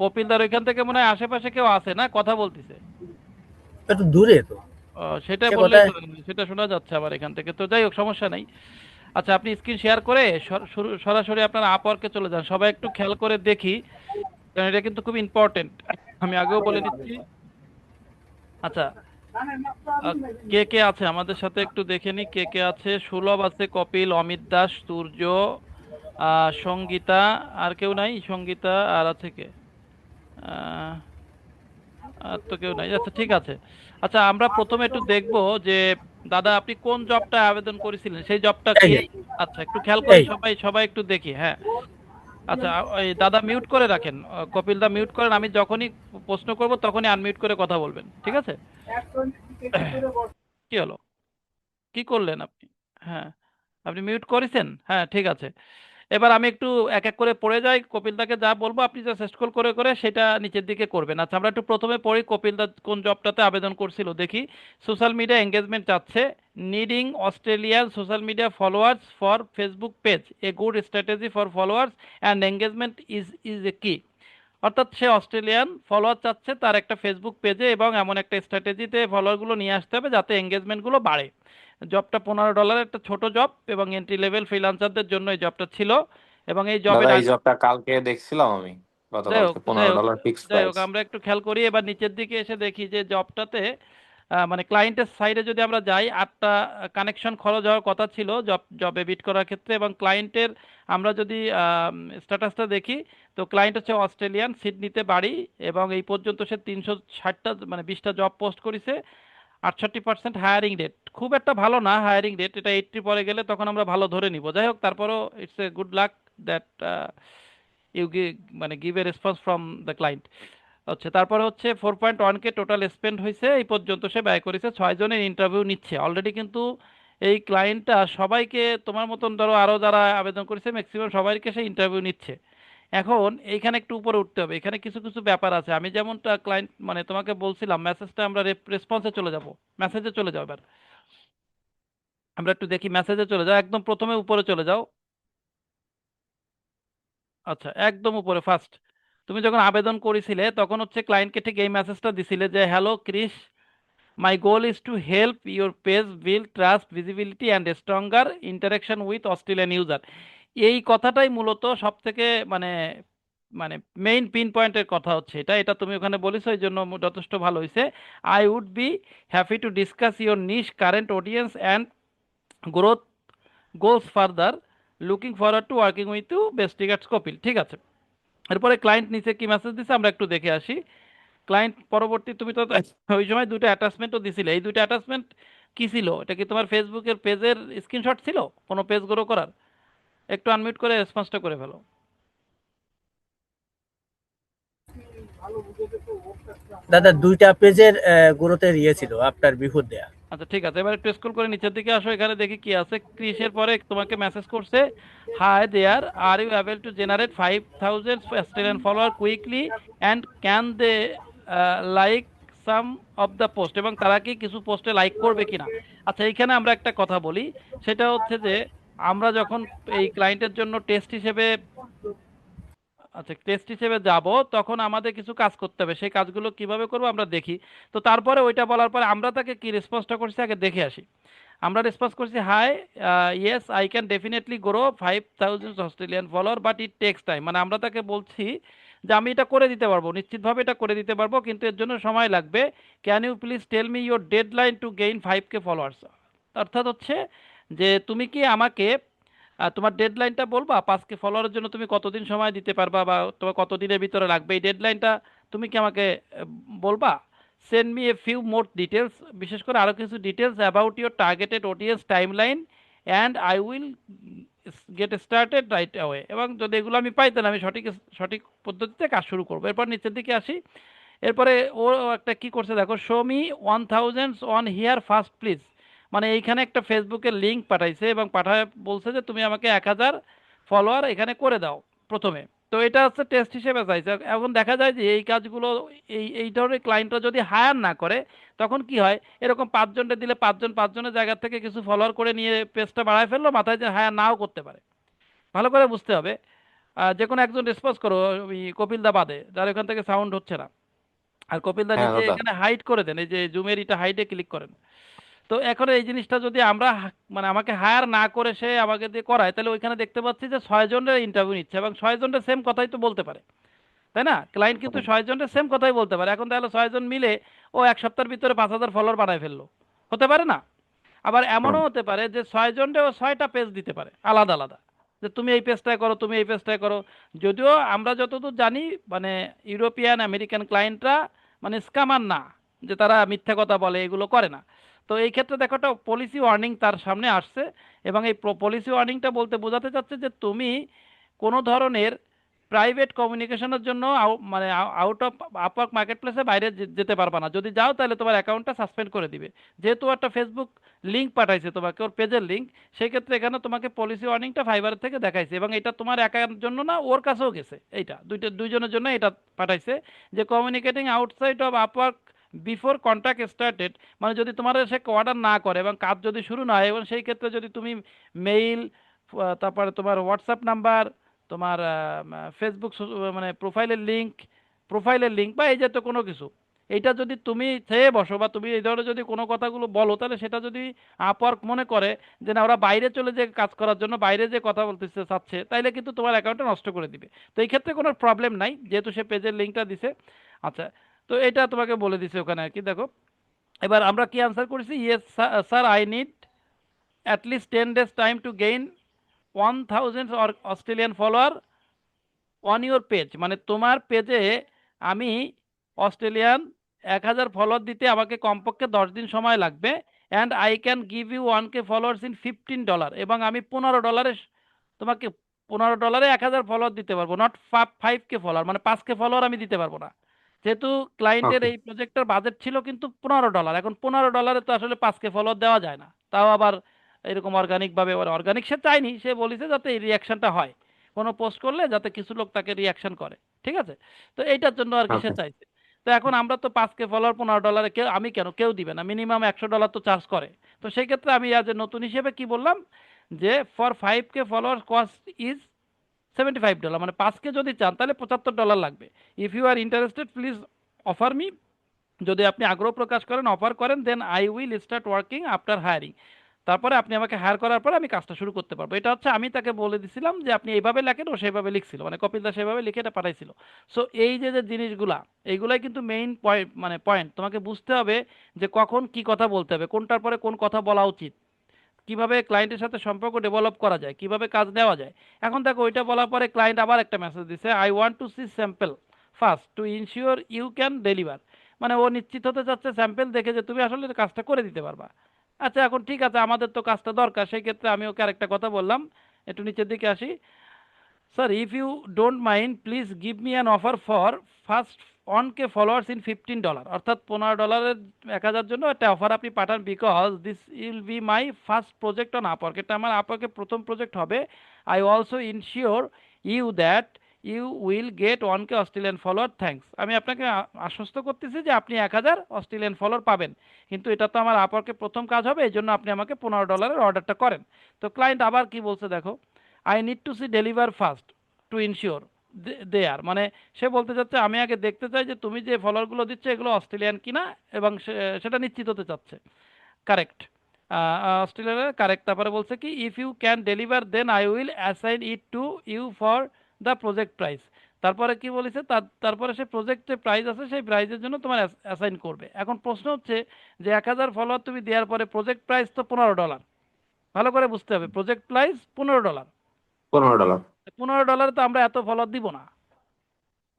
কপিলদার ওইখান থেকে মনে হয় আশেপাশে কেউ আছে না, কথা বলতেছে। একটু দূরে তো। সেটাই সে বললেই কোথায়? তো, সেটা শোনা যাচ্ছে আমার এখান থেকে, তো যাই হোক সমস্যা নেই। আচ্ছা, আপনি স্ক্রিন শেয়ার করে সরাসরি আপনার আপওয়ার্কে চলে যান, সবাই একটু খেয়াল করে দেখি, কারণ এটা কিন্তু খুব ইম্পর্টেন্ট, আমি আগেও বলে নিচ্ছি। আচ্ছা, আহ, কে কে আছে আমাদের সাথে একটু দেখে নি, কে কে আছে। সুলভ আছে, কপিল, অমিত দাস, সূর্য, সঙ্গীতা, আর কেউ নাই? সঙ্গীতা আর আছে কে? আহ, আর তো কেউ নাই, আচ্ছা ঠিক আছে। আচ্ছা, আমরা প্রথমে একটু দেখবো যে দাদা আপনি কোন জবটা আবেদন করেছিলেন, সেই জবটা এই কি? যে, আচ্ছা, একটু খেয়াল করি, এই সবাই সবাই একটু দেখি, হ্যাঁ। আচ্ছা, ওই দাদা মিউট করে রাখেন, কপিল দা মিউট করেন, আমি যখনই প্রশ্ন করব তখনই আনমিউট করে কথা বলবেন, ঠিক আছে? কি হলো, কি করলেন আপনি? হ্যাঁ, আপনি মিউট করেছেন, হ্যাঁ ঠিক আছে। এবার আমি একটু এক এক করে পড়ে যাই, কপিলদাকে যা বলবো আপনি যা স্ক্রল করে করে সেটা নিচের দিকে করবেন। আচ্ছা, আমরা একটু প্রথমে পড়ি কপিলদা কোন জবটাতে আবেদন করছিল দেখি। সোশ্যাল মিডিয়া এঙ্গেজমেন্ট চাচ্ছে, needing Australian social media followers for Facebook page, a good strategy for followers and engagement is a key. অর্থাৎ সে অস্ট্রেলিয়ান ফলোয়ার চাচ্ছে তার একটা ফেসবুক পেজে, এবং এমন একটা স্ট্র্যাটেজিতে ফলোয়ারগুলো নিয়ে আসতে হবে যাতে এঙ্গেজমেন্টগুলো বাড়ে। জবটা $15 একটা ছোট জব, এবং এন্ট্রি লেভেল ফ্রিল্যান্সারদের জন্য এই জবটা ছিল। এবং এই দাদা জবের এই জবটা কালকে দেখছিলাম আমি, যাই হোক গতকালকে যাই পনেরো হোক ডলার ফিক্স যাই হোক, প্রাইস। আমরা একটু খেয়াল করি, এবার নিচের দিকে এসে দেখি যে জবটাতে মানে ক্লায়েন্টের সাইডে যদি আমরা যাই, 8টা কানেকশন খরচ হওয়ার কথা ছিল জবে বিট করার ক্ষেত্রে, এবং ক্লায়েন্টের আমরা যদি স্ট্যাটাসটা দেখি, তো ক্লায়েন্ট হচ্ছে অস্ট্রেলিয়ান, সিডনিতে বাড়ি, এবং এই পর্যন্ত সে 360টা মানে 20টা জব পোস্ট করেছে। 68% হায়ারিং রেট, খুব একটা ভালো না হায়ারিং রেট, এটা 80 পরে গেলে তখন আমরা ভালো ধরে নিব। যাই হোক, তারপরও it's a good luck that you মানে give a response from the client. হচ্ছে তারপরে হচ্ছে 4.1K টোটাল স্পেন্ড হয়েছে, এই পর্যন্ত সে ব্যয় করেছে, 6 জনের ইন্টারভিউ নিচ্ছে অলরেডি কিন্তু। এই ক্লায়েন্টটা সবাইকে, তোমার মতন ধরো আরো যারা আবেদন করেছে ম্যাক্সিমাম সবাইকে সে ইন্টারভিউ নিচ্ছে। এখন এইখানে একটু উপরে উঠতে হবে, এখানে কিছু কিছু ব্যাপার আছে, আমি যেমনটা ক্লায়েন্ট মানে তোমাকে বলছিলাম, মেসেজটা আমরা রেসপন্সে চলে যাব, মেসেজে চলে যাও এবার। আমরা একটু দেখি, মেসেজে চলে যাও, একদম প্রথমে উপরে চলে যাও। আচ্ছা, একদম উপরে ফার্স্ট, তুমি যখন আবেদন করেছিলে তখন হচ্ছে ক্লায়েন্টকে ঠিক এই মেসেজটা দিছিলে যে hello Chris, my goal is to help your page build trust visibility and stronger interaction with Australian user. এই কথাটাই মূলত সব থেকে মানে মানে মেইন পিন পয়েন্টের কথা হচ্ছে এটা, এটা তুমি ওখানে বলেছো, এই জন্য যথেষ্ট ভালো হয়েছে। I would be happy to discuss your niche current audience and growth goals further, looking forward to working with you, best regards Kapil, ঠিক আছে। এরপরে ক্লায়েন্ট নিচে কি মেসেজ দিছে আমরা একটু দেখে আসি। ক্লায়েন্ট পরবর্তী, তুমি তো ওই সময় দুটো অ্যাটাচমেন্টও দিছিলে, এই দুটো অ্যাটাচমেন্ট কি ছিল? এটা কি তোমার ফেসবুকের পেজের স্ক্রিনশট ছিল কোনো পেজ গ্রো করার? একটু আনমিউট করে রেসপন্সটা করে ফেলো। দাদা, 2টা পেজের গুরুত্বের ইয়ে ছিল আপনার বিহুর দেয়া। আচ্ছা ঠিক আছে, এবার একটু স্ক্রল করে নিচের দিকে আসো, এখানে দেখি কি আছে। ক্রিসের পরে তোমাকে মেসেজ করছে, hi there, are you able to generate 5,000 Australian follower quickly and can they like some of the post, এবং তারা কি কিছু পোস্টে লাইক করবে কিনা। আচ্ছা, এইখানে আমরা একটা কথা বলি, সেটা হচ্ছে যে আমরা যখন এই ক্লায়েন্টের জন্য টেস্ট হিসেবে, আচ্ছা টেস্ট হিসেবে যাব, তখন আমাদের কিছু কাজ করতে হবে, সেই কাজগুলো কিভাবে করবো আমরা দেখি। তো তারপরে ওইটা বলার পরে আমরা তাকে কি রেসপন্সটা করছি আগে দেখে আসি। আমরা রেসপন্স করছি, hi yes I can definitely grow 5,000 Australian follower but it takes time, মানে আমরা তাকে বলছি যে আমি এটা করে দিতে পারবো, নিশ্চিতভাবে এটা করে দিতে পারবো, কিন্তু এর জন্য সময় লাগবে। Can you please tell me your deadline to gain 5K followers. অর্থাৎ হচ্ছে যে তুমি কি আমাকে তোমার ডেডলাইনটা বলবা, 5K ফলোয়ারের জন্য তুমি কতদিন সময় দিতে পারবা, বা তোমার কতদিনের ভিতরে লাগবে, এই ডেডলাইনটা তুমি কি আমাকে বলবা। Send me a few more details, বিশেষ করে আরও কিছু details about your targeted audience timeline and I will get started right away, এবং যদি এগুলো আমি পাই তাহলে আমি সঠিক সঠিক পদ্ধতিতে কাজ শুরু করবো। এরপর নিচের দিকে আসি, এরপরে ও একটা কি করছে দেখো, show me 1,000 on here first please, মানে এইখানে একটা ফেসবুকের লিঙ্ক পাঠাইছে, এবং পাঠায় বলছে যে তুমি আমাকে 1,000 ফলোয়ার এখানে করে দাও প্রথমে। তো এটা হচ্ছে টেস্ট হিসেবে চাইছে। এখন দেখা যায় যে এই কাজগুলো, এই ধরনের ক্লায়েন্টরা যদি হায়ার না করে, তখন কি হয়, এরকম 5 জনকে দিলে 5 জনের জায়গা থেকে কিছু ফলোয়ার করে নিয়ে পেজটা বাড়ায় ফেললো, মাথায় যে হায়ার নাও করতে পারে। ভালো করে বুঝতে হবে। যে কোনো একজন রেসপন্স করো, ওই কপিল দা বাদে, যার এখান থেকে সাউন্ড হচ্ছে না। আর কপিল দা হ্যাঁ নিচে দাদা। এখানে হাইড করে দেন, এই যে জুমের এটা হাইডে ক্লিক করেন। তো এখন এই জিনিসটা যদি আমরা মানে আমাকে হায়ার না করে সে আমাকে দিয়ে করায়, তাহলে ওইখানে দেখতে পাচ্ছি যে 6 জনের ইন্টারভিউ নিচ্ছে এবং 6 জনের সেম কথাই তো বলতে পারে, তাই না? ক্লায়েন্ট কিন্তু হুম, 6 জনের সেম কথাই বলতে পারে। এখন তাহলে 6 জন মিলে ও 1 সপ্তাহের ভিতরে 5,000 ফলোয়ার বানায় ফেললো, হতে পারে না? আবার হুম, এমনও হতে পারে যে 6 জনরে ও 6টা পেজ দিতে পারে আলাদা আলাদা, যে তুমি এই পেজটায় করো, তুমি এই পেজটায় করো। যদিও আমরা যতদূর জানি মানে ইউরোপিয়ান আমেরিকান ক্লায়েন্টরা মানে স্ক্যামার না, যে তারা মিথ্যা কথা বলে, এগুলো করে না। তো এই ক্ষেত্রে দেখো একটা পলিসি ওয়ার্নিং তার সামনে আসছে, এবং এই পলিসি ওয়ার্নিংটা বলতে বোঝাতে চাচ্ছে যে তুমি কোনো ধরনের প্রাইভেট কমিউনিকেশনের জন্য মানে আউট অফ আপওয়ার্ক মার্কেট প্লেসে বাইরে যেতে পারবা না। যদি যাও তাহলে তোমার অ্যাকাউন্টটা সাসপেন্ড করে দিবে। যেহেতু একটা ফেসবুক লিঙ্ক পাঠাইছে তোমাকে, ওর পেজের লিঙ্ক, সেই ক্ষেত্রে এখানে তোমাকে পলিসি ওয়ার্নিংটা ফাইবারের থেকে দেখাইছে, এবং এটা তোমার একার জন্য না, ওর কাছেও গেছে। এইটা দুইজনের জন্য এটা পাঠাইছে, যে communicating outside of Upwork before contract started, মানে যদি তোমার সে অর্ডার না করে এবং কাজ যদি শুরু না হয়, এবং সেই ক্ষেত্রে যদি তুমি মেইল, তারপরে তোমার হোয়াটসঅ্যাপ নাম্বার, তোমার ফেসবুক মানে প্রোফাইলের লিঙ্ক বা এই জাতীয় কোনো কিছু, এইটা যদি তুমি চেয়ে বসো বা তুমি এই ধরনের যদি কোনো কথাগুলো বলো, তাহলে সেটা যদি আপওয়ার্ক মনে করে যে না ওরা বাইরে চলে যে কাজ করার জন্য বাইরে যে কথা বলতে চাচ্ছে, তাইলে কিন্তু তোমার অ্যাকাউন্টটা নষ্ট করে দিবে। তো এই ক্ষেত্রে কোনো প্রবলেম নাই, যেহেতু সে পেজের লিঙ্কটা দিছে। আচ্ছা, তো এটা তোমাকে বলে দিছে ওখানে আর কি। দেখো এবার আমরা কি আনসার করেছি, yes sir, I need at least 10 days time to gain 1,000 Australian follower on your page, মানে তোমার পেজে আমি অস্ট্রেলিয়ান 1,000 ফলোয়ার দিতে আমাকে কমপক্ষে 10 দিন সময় লাগবে। And I can give you 1K followers in $15, এবং আমি $15 তোমাকে $15 1,000 ফলোয়ার দিতে পারবো, নট 5K ফলোয়ার, মানে 5K ফলোয়ার আমি দিতে পারবো না। যেহেতু ক্লায়েন্টের ওকে। এই প্রজেক্টের বাজেট ছিল কিন্তু $15, এখন $15 তো আসলে 5K ফলোয়ার দেওয়া যায় না, তাও আবার এরকম অর্গানিকভাবে। অর্গানিক সে চায়নি, সে বলেছে যাতে এই রিয়াকশনটা হয়, কোনো পোস্ট করলে যাতে কিছু লোক তাকে রিয়াকশন করে, ঠিক আছে? তো এইটার জন্য আর কি সে ওকে। চাইছে। তো এখন আমরা তো 5K ফলোয়ার $15, কেউ, আমি কেন, কেউ দিবে না, মিনিমাম $100 তো চার্জ করে। তো সেই ক্ষেত্রে আমি আজ নতুন হিসেবে কি বললাম, যে for 5K follower cost is $75, মানে 5K যদি চান তাহলে $75 লাগবে। If you are interested please offer me, যদি আপনি আগ্রহ প্রকাশ করেন, অফার করেন, then I will start working after hiring, তারপরে আপনি আমাকে হায়ার করার পরে আমি কাজটা শুরু করতে পারবো। এটা হচ্ছে আমি তাকে বলে দিছিলাম যে আপনি এইভাবে লেখেন, ও সেইভাবে লিখছিল, মানে কপিল দাস সেভাবে লিখে এটা পাঠাইছিল। সো এই যে যে জিনিসগুলা, এইগুলাই কিন্তু মেইন পয়েন্ট, মানে পয়েন্ট তোমাকে বুঝতে হবে যে কখন কি কথা বলতে হবে, কোনটার পরে কোন কথা বলা উচিত, কিভাবে ক্লায়েন্টের সাথে সম্পর্ক ডেভেলপ করা যায়, কিভাবে কাজ নেওয়া যায়। এখন দেখো ওইটা বলার পরে ক্লায়েন্ট আবার একটা মেসেজ দিছে, I want to see sample first to ensure you can deliver, মানে ও নিশ্চিত হতে চাচ্ছে স্যাম্পল দেখে যে তুমি আসলে কাজটা করে দিতে পারবা। আচ্ছা, এখন ঠিক আছে, আমাদের তো কাজটা দরকার, সেই ক্ষেত্রে আমি ওকে আরেকটা কথা বললাম, একটু নিচের দিকে আসি। Sir, if you don't mind please give me an offer for first 1K followers in $15, অর্থাৎ $15 1,000 জন্য একটা অফার আপনি পাঠান, because this will be my first project on Upwork, এটা আমার আপওয়ার্কের প্রথম প্রজেক্ট হবে। I also ensure you that you will get 1K Australian follower, thanks. আমি আপনাকে আশ্বস্ত করতেছি যে আপনি 1,000 অস্ট্রেলিয়ান ফলোয়ার পাবেন, কিন্তু এটা তো আমার আপওয়ার্কের প্রথম কাজ হবে, এই জন্য আপনি আমাকে $15 অর্ডারটা করেন। তো ক্লায়েন্ট আবার কি বলছে দেখো, I need to see deliver first to ensure there, মানে সে বলতে চাচ্ছে আমি আগে দেখতে চাই যে তুমি যে ফলোয়ারগুলো দিচ্ছ এগুলো অস্ট্রেলিয়ান কিনা, এবং সেটা নিশ্চিত হতে চাচ্ছে। কারেক্ট, অস্ট্রেলিয়ার কারেক্ট। তারপরে বলছে কি, if you can deliver then I will assign it to you for the project price. তারপরে কি বলেছে, তারপরে সে প্রজেক্ট যে প্রাইস আছে সেই প্রাইসের জন্য তোমার অ্যাসাইন করবে। এখন প্রশ্ন হচ্ছে যে 1,000 ফলোয়ার তুমি দেওয়ার পরে প্রজেক্ট প্রাইস তো $15, ভালো করে বুঝতে হবে, প্রজেক্ট প্রাইস $15। $15। $15 তো আমরা এত ফলোয়ার দিব না,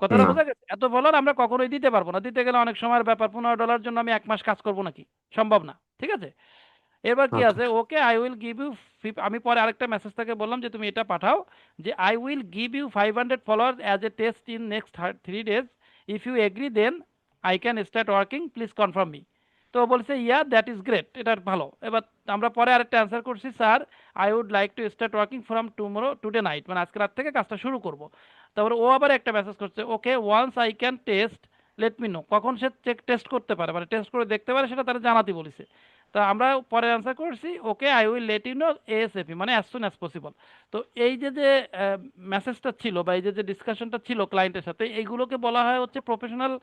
কথাটা না। বোঝা গেছে? এত ফলোয়ার আমরা কখনোই দিতে পারবো না, দিতে গেলে অনেক সময়ের ব্যাপার, $15 জন্য আমি 1 মাস কাজ করব নাকি, সম্ভব না, ঠিক আছে? এবার কি ওকে। আছে, okay I will give you, আমি পরে আরেকটা মেসেজ থেকে বললাম যে তুমি এটা পাঠাও, যে I will give you 500 follower as a test in next 3 days, if you agree then I can start working, please confirm me. তো ও বলছে ইয়া দ্যাট ইজ গ্রেট, এটা ভালো। এবার আমরা পরে আরেকটা অ্যান্সার করছি, sir I would like to start working from today night, মানে আজকে রাত থেকে কাজটা শুরু করব। তারপরে ও আবার একটা মেসেজ করছে, okay once I can test let me know, কখন সে টেস্ট করতে পারে, মানে টেস্ট করে দেখতে পারে সেটা তারা জানাতে বলেছে। তা আমরা পরে অ্যান্সার করছি okay I will let you know ASAP, মানে অ্যাজ সুন অ্যাজ পসিবল। তো এই যে যে মেসেজটা ছিল বা এই যে যে ডিসকাশনটা ছিল ক্লায়েন্টের সাথে, এইগুলোকে বলা হয় হচ্ছে প্রফেশনাল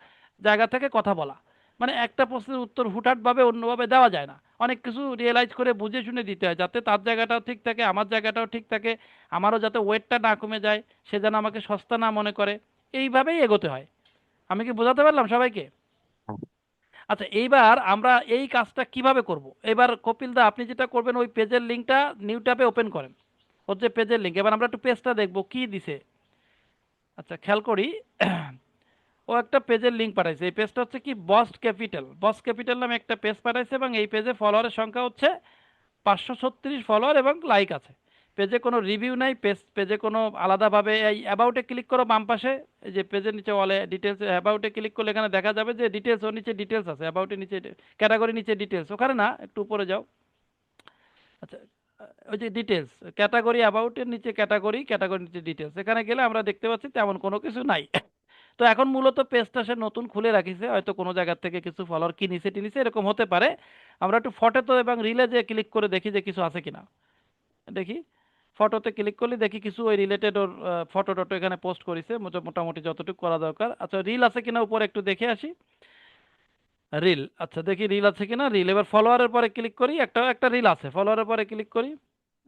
জায়গা থেকে কথা বলা। মানে একটা প্রশ্নের উত্তর হুটহাটভাবে অন্যভাবে দেওয়া যায় না, অনেক কিছু রিয়েলাইজ করে বুঝে শুনে দিতে হয়, যাতে তার জায়গাটাও ঠিক থাকে, আমার জায়গাটাও ঠিক থাকে, আমারও যাতে ওয়েটটা না কমে যায়, সে যেন আমাকে সস্তা না মনে করে। এইভাবেই এগোতে হয়। আমি কি বোঝাতে পারলাম সবাইকে? আচ্ছা, এইবার আমরা এই কাজটা কিভাবে করব? এবার কপিল দা আপনি যেটা করবেন, ওই পেজের লিঙ্কটা নিউ ট্যাবে ওপেন করেন। ওর যে পেজের লিঙ্ক, এবার আমরা একটু পেজটা দেখবো কি দিছে। আচ্ছা, খেয়াল করি। ও একটা পেজের লিঙ্ক পাঠাইছে। এই পেজটা হচ্ছে কি, বস ক্যাপিটাল নামে একটা পেজ পাঠাইছে, এবং এই পেজে ফলোয়ারের সংখ্যা হচ্ছে 536 ফলোয়ার এবং লাইক আছে। পেজে কোনো রিভিউ নাই, পেজে কোনো আলাদাভাবে, এই অ্যাবাউটে ক্লিক করো বাম পাশে, এই যে পেজের নিচে অলে ডিটেলস, অ্যাবাউটে ক্লিক করলে এখানে দেখা যাবে যে ডিটেলস, ওর নিচে ডিটেলস আছে, অ্যাবাউটের নিচে ক্যাটাগরি, নিচে ডিটেলস, ওখানে না, একটু উপরে যাও। আচ্ছা, ওই যে ডিটেলস, ক্যাটাগরি অ্যাবাউটের নিচে ক্যাটাগরি, ক্যাটাগরির নিচে ডিটেলস, এখানে গেলে আমরা দেখতে পাচ্ছি তেমন কোনো কিছু নাই। তো এখন মূলত পেজটা সে নতুন খুলে রাখিছে, হয়তো কোনো জায়গা থেকে কিছু ফলোয়ার কিনিছে টিনিছে, এরকম হতে পারে। আমরা একটু ফটোতে এবং রিলে যে ক্লিক করে দেখি যে কিছু আছে কিনা। দেখি, ফটোতে ক্লিক করলে দেখি কিছু ওই রিলেটেড ওর ফটো টটো এখানে পোস্ট করেছে, মোটামুটি যতটুকু করা দরকার। আচ্ছা, রিল আছে কিনা উপরে একটু দেখে আসি। রিল, আচ্ছা দেখি রিল আছে কিনা। রিল, এবার ফলোয়ারের পরে ক্লিক করি, একটা একটা রিল আছে, ফলোয়ারের পরে ক্লিক করি।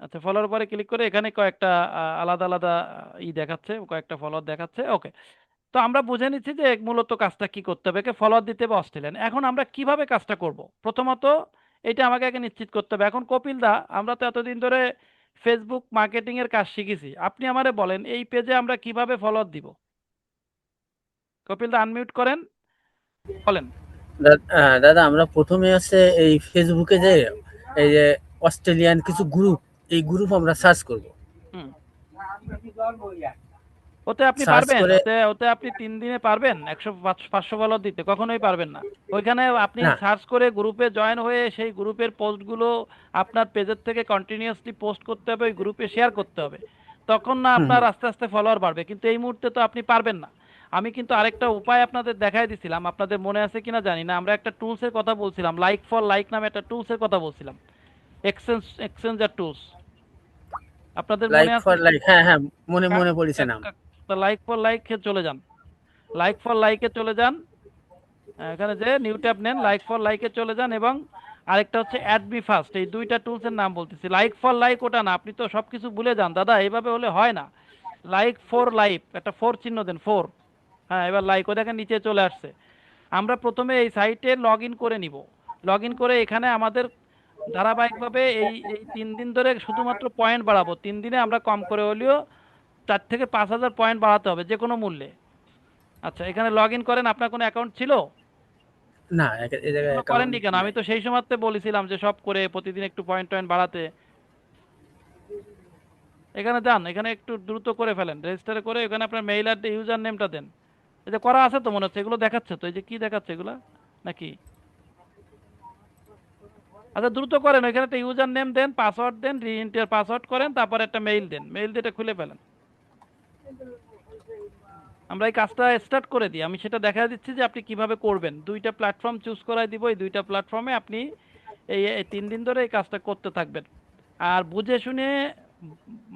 আচ্ছা, ফলোয়ারের পরে ক্লিক করে এখানে কয়েকটা আলাদা আলাদা দেখাচ্ছে, কয়েকটা ফলোয়ার দেখাচ্ছে। ওকে, তো আমরা বুঝে নিচ্ছি যে মূলত কাজটা কি করতে হবে, একে ফলোয়ার দিতে হবে অস্ট্রেলিয়ান। এখন আমরা কিভাবে কাজটা করব? প্রথমত এটা আমাকে আগে নিশ্চিত করতে হবে। এখন কপিল দা, আমরা তো এতদিন ধরে ফেসবুক মার্কেটিং এর কাজ শিখেছি, আপনি আমারে বলেন এই পেজে আমরা কিভাবে ফলোয়ার দিব? কপিল দা আনমিউট করেন, বলেন। দাদা আমরা প্রথমে হচ্ছে এই ফেসবুকে যে এই যে অস্ট্রেলিয়ান কিছু গ্রুপ, এই গ্রুপ আমরা সার্চ করব। হুম, ওতে আপনি সার্চ পারবেন? করে ওতে ওতে আপনি 3 দিনে পারবেন 100 500 ফলোয়ার দিতে? কখনোই পারবেন না। ওইখানে আপনি না। সার্চ করে গ্রুপে জয়েন হয়ে সেই গ্রুপের পোস্টগুলো আপনার পেজের থেকে কন্টিনিউয়াসলি পোস্ট করতে হবে, ওই গ্রুপে শেয়ার করতে হবে, তখন না হুম আপনার হুম। আস্তে আস্তে ফলোয়ার বাড়বে। কিন্তু এই মুহূর্তে তো আপনি পারবেন না। আমি কিন্তু আরেকটা উপায় আপনাদের দেখাই দিছিলাম, আপনাদের মনে আছে কিনা জানি না, আমরা একটা টুলসের কথা বলছিলাম, লাইক ফর লাইক নামে একটা টুলসের কথা বলছিলাম, এক্সচেঞ্জার টুলস, আপনাদের মনে লাইক আছে? ফর লাইক, হ্যাঁ হ্যাঁ, মনে মনে পড়েছে নাম। লাইক ফর লাইকে চলে যান, লাইক ফর লাইকে চলে যান। এখানে যে নিউ ট্যাব নেন, লাইক ফর লাইকে চলে যান, এবং আরেকটা হচ্ছে অ্যাড মি ফার্স্ট। এই দুইটা টুলসের নাম বলতেছি। লাইক ফর লাইক ওটা না, আপনি তো সবকিছু ভুলে যান দাদা, এইভাবে হলে হয় না। লাইক ফর লাইক, একটা ফোর চিহ্ন দেন, ফোর। হ্যাঁ, এবার লাইক, ও দেখেন নিচে চলে আসছে। আমরা প্রথমে এই সাইটে লগ ইন করে নিব। লগ ইন করে এখানে আমাদের ধারাবাহিকভাবে এই এই 3 দিন ধরে শুধুমাত্র পয়েন্ট বাড়াবো। 3 দিনে আমরা কম করে হলেও 4 থেকে 5 হাজার পয়েন্ট বাড়াতে হবে যে কোনো মূল্যে। আচ্ছা, এখানে লগ ইন করেন। আপনার কোনো অ্যাকাউন্ট ছিল? না, এই জায়গায় এখনো অ্যাকাউন্ট করেননি কেন? আমি নাই। তো সেই সময়তে বলেছিলাম যে সব করে প্রতিদিন একটু পয়েন্ট টয়েন্ট বাড়াতে। এখানে যান, এখানে একটু দ্রুত করে ফেলেন, রেজিস্টার করে এখানে আপনার মেইল আর ইউজার নেমটা দেন। এই যে করা আছে তো মনে হচ্ছে, এগুলো দেখাচ্ছে তো, এই যে কি দেখাচ্ছে এগুলা নাকি? আচ্ছা, দ্রুত করেন, ওইখানে একটা ইউজার নেম দেন, পাসওয়ার্ড দেন, রিএন্টার পাসওয়ার্ড করেন, তারপর একটা মেইল দেন, মেইল দিয়ে এটা খুলে ফেলেন। আমরা এই কাজটা স্টার্ট করে দিই, আমি সেটা দেখা দিচ্ছি যে আপনি কিভাবে করবেন। দুইটা প্ল্যাটফর্ম চুজ করাই দিব, এই দুইটা প্ল্যাটফর্মে আপনি এই 3 দিন ধরে এই কাজটা করতে থাকবেন। আর বুঝে শুনে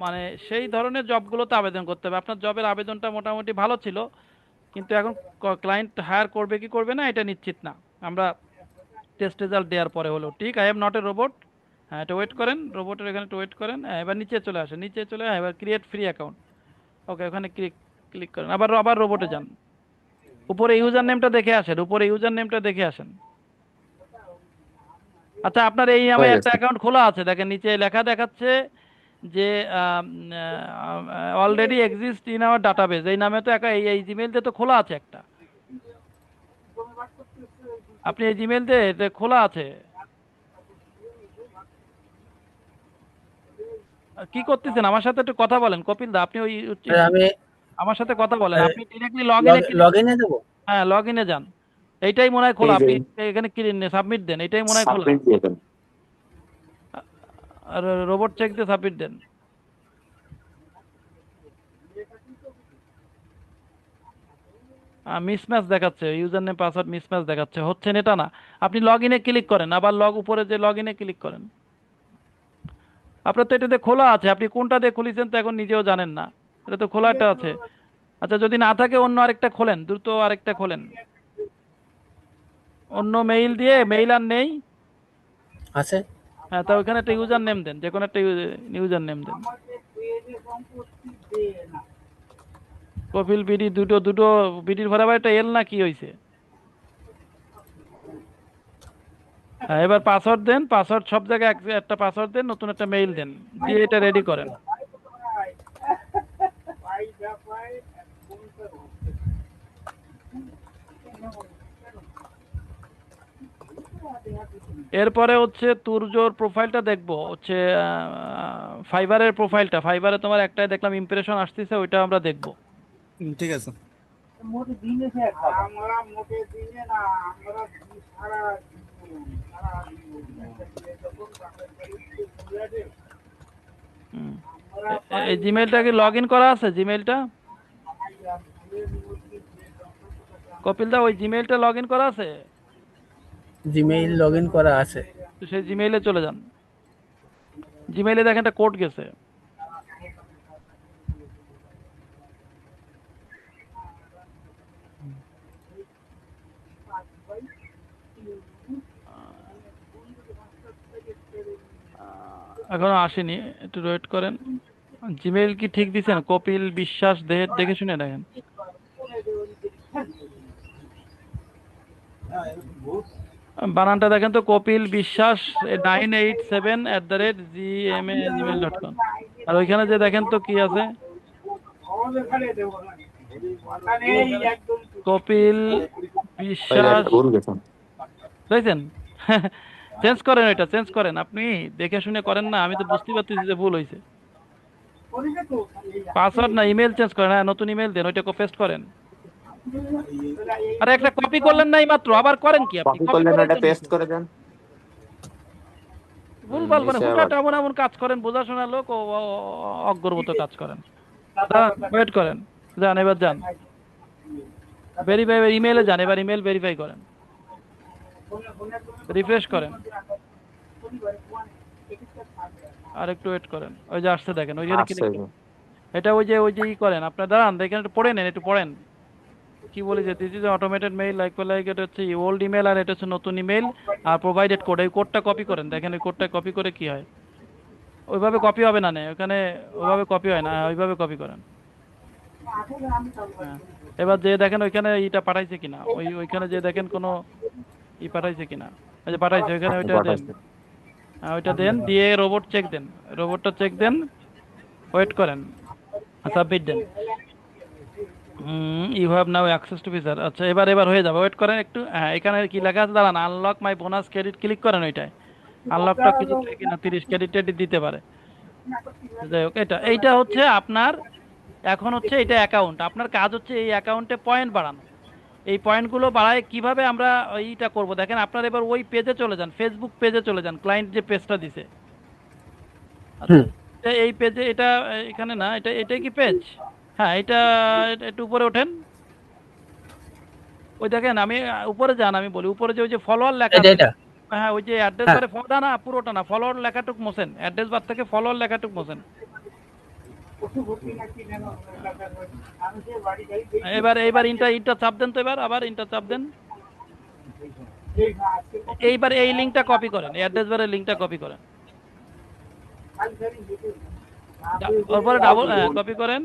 মানে সেই ধরনের জবগুলোতে আবেদন করতে হবে। আপনার জবের আবেদনটা মোটামুটি ভালো ছিল, কিন্তু এখন ক্লায়েন্ট হায়ার করবে কি করবে না এটা নিশ্চিত না। আমরা টেস্ট রেজাল্ট দেওয়ার পরে হলো ঠিক। I am not a robot. হ্যাঁ, এটা ওয়েট করেন, রোবটের এখানে একটু ওয়েট করেন। হ্যাঁ, এবার নিচে চলে আসেন, নিচে চলে, হ্যাঁ, এবার ক্রিয়েট ফ্রি অ্যাকাউন্ট। ওকে, ওখানে ক্লিক ক্লিক করেন, আবার আবার রোবটে যান, উপরে ইউজার নেমটা দেখে আসেন, উপরে ইউজার নেমটা দেখে আসেন। আচ্ছা, আপনার এই নামে হয়ে একটা গেছে। অ্যাকাউন্ট খোলা আছে, দেখেন নিচে লেখা দেখাচ্ছে যে already exist in our database. এই নামে তো এই জিমেইল দিয়ে তো খোলা আছে একটা, আপনি এই জিমেইল দিয়ে এটা খোলা আছে। কি করতেছেন? আমার সাথে একটু কথা বলেন কপিল দা, আপনি ওই আমি আমার সাথে কথা বলেন, আপনি ডিরেক্টলি লগ ইনে ক্লিক। লগ ইনে দেবো। হ্যাঁ, লগ ইনে যান, এইটাই মনে হয় খোলা, এই যে আপনি এখানে সাবমিট দেন, এটাই মনে হয় খোলা। সাবমিট দিয়ে দেন। আর রোবট চেক দিয়ে সাবমিট দেন। মিসম্যাচ দেখাচ্ছে, ইউজার নেম পাসওয়ার্ড মিসম্যাচ দেখাচ্ছে, হচ্ছে না, এটা না। আপনি লগ ইনে ক্লিক করেন, আবার উপরে যে লগ ইনে ক্লিক করেন। আপনার তো এটাতে খোলা আছে, আপনি কোনটা দিয়ে খুলেছেন তো এখন নিজেও জানেন না। এটা তো খোলাটা আছে। আচ্ছা, যদি না থাকে অন্য আরেকটা খোলেন, দ্রুত আরেকটা খোলেন। অন্য মেইল দিয়ে, মেইল আর নেই? আছে। হ্যাঁ, তা ওইখানে একটা ইউজার নেম দেন, যে কোনো একটা ইউজার নেম দেন। কপিল বিডি, দুটো দুটো বিডির পরে আবার একটা এল না কি হয়েছে? হ্যাঁ, এবার পাসওয়ার্ড দেন, পাসওয়ার্ড সব জায়গায় একটা পাসওয়ার্ড দেন, নতুন একটা মেইল দেন, দিয়ে এটা রেডি করেন। এরপরে হচ্ছে তুর্যর প্রোফাইলটা দেখবো, হচ্ছে ফাইবারের প্রোফাইলটা। ফাইবারে তোমার একটাই দেখলাম ইমপ্রেশন আসতেছে, ওইটা আমরা দেখবো। ঠিক আছে। হুম। এই জিমেলটা কি লগ ইন করা আছে, জিমেলটা? কপিল দা, ওই জিমেলটা লগ ইন করা আছে? জিমেইল লগ ইন করা আছে। তো সেই জিমেইলে চলে যান। জিমেইলে দেখেন একটা কোড গেছে। এখনো আসেনি, একটু ওয়েট করেন। জিমেইল কি ঠিক দিছেন? কপিল বিশ্বাস দেখে শুনে দেখেন। বানানটা দেখেন তো, কপিল বিশ্বাস 987@gmail.com। আর ওইখানে যে দেখেন তো কি আছে, কপিল ওই বিশ্বাস, একটা ভুল গেছে। দেখছেন? চেঞ্জ করেন, এটা চেঞ্জ করেন। আপনি দেখে শুনে করেন না, আমি তো বুঝতে পারতেছি যে ভুল হয়েছে। পাসওয়ার্ড না, ইমেল চেঞ্জ করেন। হ্যাঁ, নতুন ইমেল দেন, ওইটা পেস্ট করেন। আরে একটা কপি করলেন নাই মাত্র, আবার করেন কি আপনি? কপি কপি করলেন, করার ওটা জন্য পেস্ট করে দেন। ভুলভাল মানে এসে আবার হুটাট এমন এমন কাজ করেন, বোঝাশোনা লোক ও অগ্রগত কাজ করেন। ওয়েট করেন, যান এবার যান ভেরিফাই, ইমেলে যান, এবার ইমেল ভেরিফাই করেন, রিফ্রেশ করেন, আর একটু ওয়েট করেন। ওই যে আসছে দেখেন, ওইখানে আসছে। ক্লিক করেন। এটা ওই যে ই করেন, আপনার দাঁড়ান দেখেন, একটু পড়ে নেন, একটু পড়েন কি বলে যে this is automated mail like এটা হচ্ছে ওল্ড ইমেল, আর এটা হচ্ছে নতুন ইমেল, আর প্রোভাইডেড কোড। এই কোডটা কপি করেন, দেখেন ওই কোডটা কপি করে কি হয়। ওইভাবে কপি হবে না, ওখানে ওইভাবে কপি হয় না, ওইভাবে কপি করেন। হ্যাঁ, এবার যে দেখেন ওইখানে ইটা পাঠাইছে কিনা, ওইখানে যে দেখেন কোনো ই পাঠাইছে কিনা। ওই যে পাঠাইছে, ওইখানে ওইটা দেন। পাঠাচ্ছে। হ্যাঁ, ওইটা দেন, দিয়ে রোবট চেক দেন, রোবটটা চেক দেন, ওয়েট করেন, সাবমিট দেন। You have now access to feature. আচ্ছা, এবার হয়ে যাবে, ওয়েট করেন একটু। হ্যাঁ, এখানে কি লেখা আছে দাঁড়ান, আনলক মাই বোনাস ক্রেডিট, ক্লিক করেন ওইটায়। আনলকটা কিছু থাকে কিনা, 30 ক্রেডিট টেডিট দিতে পারে। যাই হোক, এইটা হচ্ছে আপনার, এখন হচ্ছে এটা অ্যাকাউন্ট। আপনার কাজ হচ্ছে এই অ্যাকাউন্টে পয়েন্ট বাড়ানো। এই পয়েন্টগুলো বাড়ায় কিভাবে আমরা এইটা করব দেখেন। আপনার এবার ওই পেজে চলে যান, ফেসবুক পেজে চলে যান, ক্লায়েন্ট যে পেজটা দিছে। আচ্ছা, হুম। এই পেজে এটা, এখানে না, এটাই কি পেজ? হ্যাঁ, একটু উপরে ওঠেন। ওই দেখেন, আমি উপরে যান, আমি বলি উপরে যে ওই যে ফলোয়ার লেখা এটা আছে। এটা হ্যাঁ, ওই যে অ্যাড্রেস হ্যাঁ। বারে ফলোটা না, পুরোটা না, ফলোয়ার লেখাটুক মোছেন, অ্যাড্রেস বার থেকে ফলোয়ার লেখাটুক মোছেন। এইবার ইন্টার চাপ দেন তো, এবার আবার ইন্টার চাপ দেন। এইবার এই লিঙ্কটা কপি করেন, অ্যাড্রেস বারের লিঙ্কটা কপি করেন, তারপরে ডাবল কপি করেন।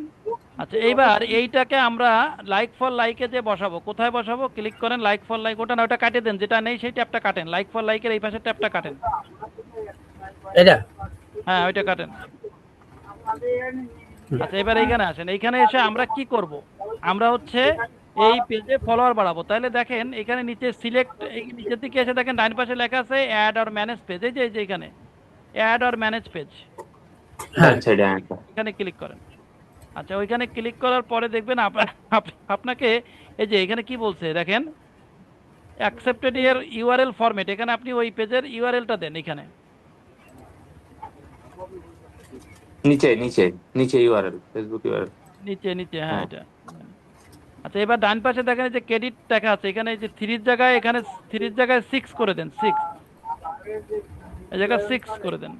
আচ্ছা, এইবার এইটাকে আমরা লাইক ফর লাইকে যে বসাবো, কোথায় বসাবো? ক্লিক করেন, লাইক ফর লাইক, ওটা না, ওটা কাটিয়ে দেন, যেটা নেই সেই ট্যাবটা কাটেন, লাইক ফর লাইকের এই পাশের ট্যাবটা কাটেন। এটা হ্যাঁ, ওইটা কাটেন। আচ্ছা, এবার এইখানে আসেন, এইখানে এসে আমরা কি করব? আমরা হচ্ছে এই পেজে ফলোয়ার বাড়াবো। তাহলে দেখেন এখানে নিচে সিলেক্ট, এই নিচের দিকে এসে দেখেন ডান পাশে লেখা আছে অ্যাড অর ম্যানেজ পেজ। এই যে এখানে অ্যাড অর ম্যানেজ পেজ, হ্যাঁ। আচ্ছা, এটা একটা। এখানে ক্লিক করেন। আচ্ছা, ওইখানে ক্লিক করার পরে দেখবেন আপনাকে এই যে এখানে কি বলছে দেখেন, অ্যাকসেপ্টেড ইয়ার ইউআরএল ফরম্যাট। এখানে আপনি ওই পেজের ইউআরএলটা দেন, এখানে নিচে নিচে নিচে ইউআরএল, ফেসবুক ইউআরএল। নিচে নিচে, হ্যাঁ হ্যাঁ। এটা। আচ্ছা এবার ডান পাশে দেখেন এই যে ক্রেডিট লেখা আছে, এখানে এই যে থ্রির জায়গায়, এখানে থ্রির জায়গায় 6 করে দেন, 6, এই জায়গায় 6 করে দেন।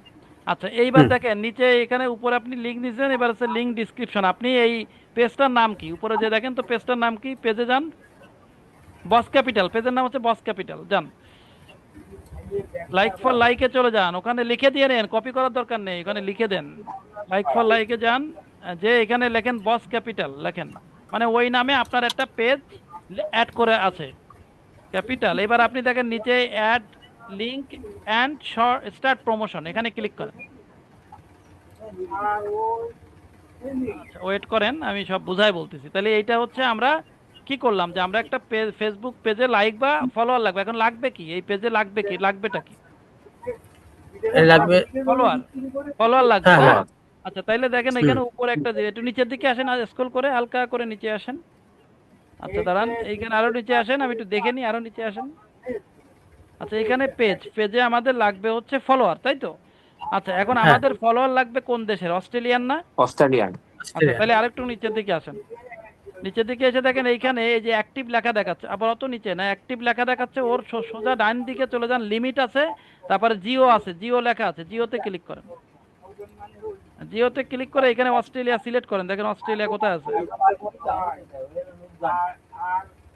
আচ্ছা এইবার হুম। দেখেন নিচে এখানে উপরে আপনি লিঙ্ক দিয়েছেন, এবার হচ্ছে লিঙ্ক ডিসক্রিপশন। আপনি এই পেজটার নাম কি, উপরে যে দেখেন তো পেজটার নাম কি, পেজে যান, বস ক্যাপিটাল, পেজের নাম হচ্ছে বস ক্যাপিটাল, যান লাইক ফর লাইকে চলে যান, ওখানে লিখে দিয়ে নেন, কপি করার দরকার নেই, ওখানে লিখে দেন লাইক ফর লাইকে যান, যে এখানে লেখেন বস ক্যাপিটাল লেখেন, মানে ওই নামে আপনার একটা পেজ অ্যাড করে আছে ক্যাপিটাল। এবার আপনি দেখেন নিচে add link and start promotion, এখানে ক্লিক করেন। আচ্ছা ওয়েট করেন, আমি সব বুঝাই বলতেছি। তাহলে এইটা হচ্ছে আমরা কি করলাম, যে আমরা একটা পেজ, ফেসবুক পেজে লাইক বা ফলোয়ার লাগবে। এখন লাগবে কি, এই পেজে লাগবে কি, লাগবেটা কি, এ লাগবে। ফলোয়ার, ফলোয়ার লাগবে হ্যাঁ না? হ্যাঁ। আচ্ছা তাইলে দেখেন হুম। এখানে উপরে একটা যে, একটু নিচের দিকে আসেন, আর স্ক্রল করে হালকা করে নিচে আসেন। আচ্ছা দাঁড়ান, এইখানে আরো নিচে আসেন, আমি একটু দেখে নিই, আরো নিচে আসেন। আচ্ছা এখানে পেজ, পেজে আমাদের লাগবে হচ্ছে ফলোয়ার, তাই তো? আচ্ছা এখন হ্যাঁ। আমাদের ফলোয়ার লাগবে কোন দেশের, অস্ট্রেলিয়ান না? অস্ট্রেলিয়ান। আচ্ছা অস্ট্রেলিয়া। তাহলে আরেকটু নিচের দিকে আসেন, নিচের দিকে এসে দেখেন এইখানে এই যে অ্যাক্টিভ লেখা দেখাচ্ছে, আবার অত নিচে না, অ্যাক্টিভ লেখা দেখাচ্ছে, ওর সোজা ডান দিকে চলে যান, লিমিট আছে, তারপরে জিও আছে, জিও লেখা আছে, জিওতে ক্লিক করেন। জিওতে ক্লিক করে এখানে অস্ট্রেলিয়া সিলেক্ট করেন, দেখেন অস্ট্রেলিয়া কোথায় আছে,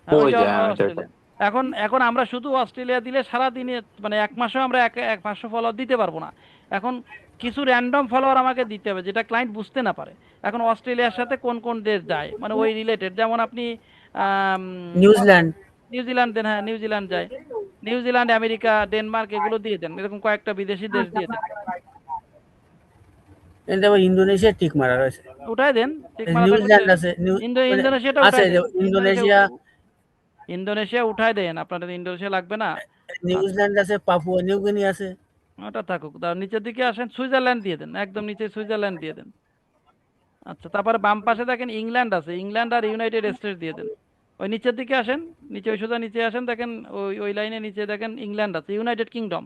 হ্যাঁ ওই ওই যে যে হ্যাঁ, ওইটার অস্ট্রেলিয়া। এখন এখন আমরা শুধু অস্ট্রেলিয়া দিলে সারা দিনে মানে এক মাসেও আমরা এক এক 500 ফলোয়ার দিতে পারবো না। এখন কিছু র্যান্ডম ফলোয়ার আমাকে দিতে হবে যেটা ক্লায়েন্ট বুঝতে না পারে। এখন অস্ট্রেলিয়ার সাথে কোন কোন দেশ যায়, মানে ওই রিলেটেড, যেমন আপনি আম, নিউজিল্যান্ড। নিউজিল্যান্ড দেন, হ্যাঁ নিউজিল্যান্ড যায়, নিউজিল্যান্ড, আমেরিকা, ডেনমার্ক এগুলো দিয়ে দেন, এরকম কয়েকটা বিদেশি দেশ দিয়ে দেন। এটা আবার ইন্দোনেশিয়া টিক মারা রয়েছে। উঠাই দেন, ঠিক মারা থাকলে তো নিউজিল্যান্ড আছে, মানে ইন্দোনেশিয়াটা আছে উঠাই যে দেন, ইন্দোনেশিয়া ইন্দোনেশিয়া। ইন্দোনেশিয়া উঠাই দেন, আপনাদের ইন্দোনেশিয়া লাগবে না। আচ্ছা নিউজিল্যান্ড আছে, পাপুয়া নিউগিনি আছে। ওটা থাকুক, তার নিচের দিকে আসেন, সুইজারল্যান্ড দিয়ে দেন, একদম নিচে সুইজারল্যান্ড দিয়ে দেন। আচ্ছা তারপরে বাম পাশে দেখেন ইংল্যান্ড আছে, ইংল্যান্ড আর ইউনাইটেড স্টেটস দিয়ে দেন। ওই নিচের দিকে আসেন, নিচে ওই সোজা নিচে আসেন, দেখেন ওই ওই লাইনে নিচে দেখেন ইংল্যান্ড আছে, ইউনাইটেড কিংডম।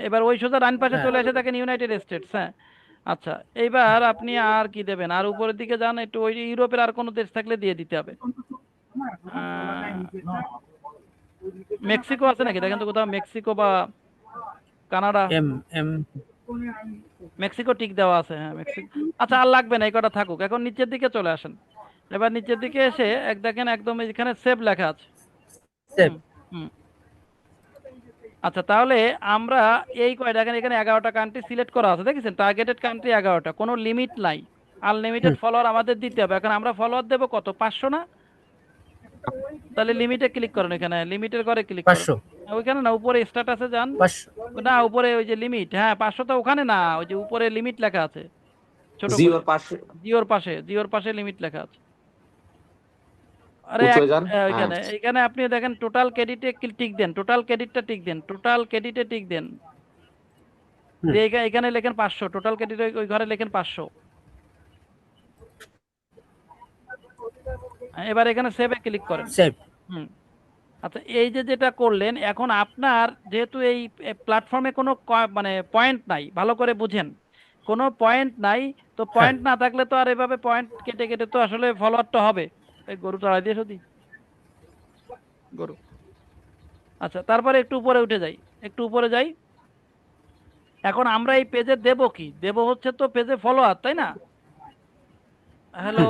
এবার ওই সোজা ডান পাশে হ্যাঁ। চলে এসে দেখেন ইউনাইটেড স্টেটস, হ্যাঁ। আচ্ছা এইবার আপনি আর কি দেবেন, আর উপরের দিকে যান একটু, ওই ইউরোপের আর কোনো দেশ থাকলে দিয়ে দিতে হবে। আহ, মেক্সিকো আছে নাকি দেখেন তো কোথাও, মেক্সিকো বা কানাডা, এম এম মেক্সিকো টিক দেওয়া আছে, হ্যাঁ মেক্সিকো। আচ্ছা আর লাগবে না, এই কটা থাকুক। এখন নিচের দিকে চলে আসেন, এবার নিচের দিকে এসে এক দেখেন একদম এখানে সেভ লেখা আছে। সেভ। হুম হুম। আচ্ছা তাহলে আমরা এই কয়টা, দেখেন এখানে 11টা কান্ট্রি সিলেক্ট করা আছে, দেখেছেন টার্গেটেড কান্ট্রি 11টা, কোনো লিমিট নাই, আনলিমিটেড হুম। ফলোয়ার আমাদের দিতে হবে। এখন আমরা ফলোয়ার দেবো কত, 500 না? তাহলে লিমিটে ক্লিক করেন, এখানে লিমিটের ঘরে ক্লিক করেন, 500। ওইখানে না উপরে স্ট্যাটাসে যান, 500। না উপরে ওই যে লিমিট, হ্যাঁ 500 তো ওখানে না, ওই যে উপরে লিমিট লেখা আছে ছোট করে, জিওর পাশে জিওর পাশে, জিওর পাশে লিমিট লেখা আছে। আরে উঁচু যান, হ্যাঁ। ওইখানে এখানে আপনি দেখেন টোটাল ক্রেডিটে টিক দেন, টোটাল ক্রেডিটটা টিক দেন, টোটাল ক্রেডিটে টিক দেন, হুম। দিয়ে এখানে লেখেন 500, টোটাল ক্রেডিট ওই ঘরে লেখেন 500। এবার এখানে সেভে ক্লিক করেন। সেভ। হুম। আচ্ছা এই যে যেটা করলেন, এখন আপনার যেহেতু এই প্ল্যাটফর্মে কোনো মানে পয়েন্ট নাই, ভালো করে বুঝেন, কোনো পয়েন্ট নাই, তো হ্যাঁ। পয়েন্ট না থাকলে তো আর এভাবে পয়েন্ট কেটে কেটে তো আসলে ফলোয়ারটা হবে। এই গরু চড়াই দিয়ে শুধু গরু। আচ্ছা তারপরে একটু উপরে উঠে যাই, একটু উপরে যাই। এখন আমরা এই পেজে দেব কি, দেব হচ্ছে তো পেজে ফলোয়ার, তাই না? হ্যালো,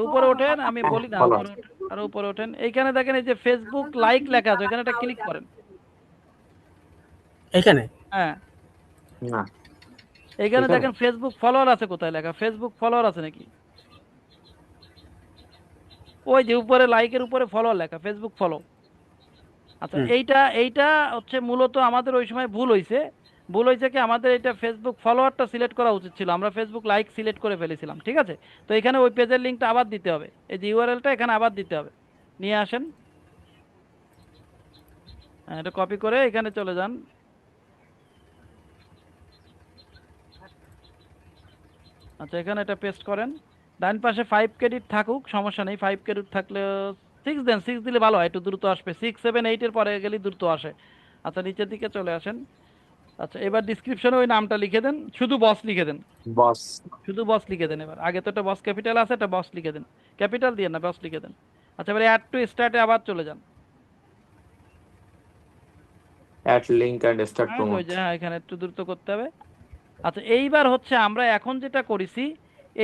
উপরে ওঠেন, আমি হ্যাঁ, বলি না, বলো। উপরে ওঠেন, আরো উপরে ওঠেন, এইখানে দেখেন এই যে ফেসবুক লাইক লেখা আছে, এখানে একটা ক্লিক করেন। এখানে হ্যাঁ না, এইখানে এখানে দেখেন ফেসবুক ফলোয়ার আছে, কোথায় লেখা ফেসবুক ফলোয়ার আছে নাকি? ওই যে উপরে লাইকের উপরে ফলোয়ার লেখা, ফেসবুক ফলো। আচ্ছা হুম। এইটা এইটা হচ্ছে মূলত আমাদের ওই সময় ভুল হয়েছে, ভুল হয়েছে কি, আমাদের এটা ফেসবুক ফলোয়ারটা সিলেক্ট করা উচিত ছিল, আমরা ফেসবুক লাইক সিলেক্ট করে ফেলেছিলাম, ঠিক আছে? তো এখানে ওই পেজের লিঙ্কটা আবার দিতে হবে, এই যে ইউআরএলটা এখানে আবার দিতে হবে, নিয়ে আসেন। হ্যাঁ, এটা কপি করে এখানে চলে যান। আচ্ছা এখানে এটা পেস্ট করেন, ডান পাশে 5 ক্রেডিট থাকুক, সমস্যা নেই, 5 ক্রেডিট থাকলে 6 দেন, 6 দিলে ভালো হয়, একটু দ্রুত আসবে, 6 7 8 এর পরে গেলে দ্রুত আসে। আচ্ছা নিচের দিকে চলে আসেন। আচ্ছা এবার ডিসক্রিপশনে ওই নামটা লিখে দেন, শুধু বস লিখে দেন, বস। শুধু বস লিখে দেন। এবার আগে তো একটা বস ক্যাপিটাল আছে, একটা বস লিখে দেন, ক্যাপিটাল দিয়ে না, বস লিখে দেন। আচ্ছা, এবারে অ্যাড টু স্টার্টে আবার চলে যান। অ্যাড লিংক এন্ড স্টার্ট হ্যাঁ, ওই প্রমোট। যে হ্যাঁ, এখানে একটু দ্রুত করতে হবে। আচ্ছা, এইবার হচ্ছে আমরা এখন যেটা করেছি,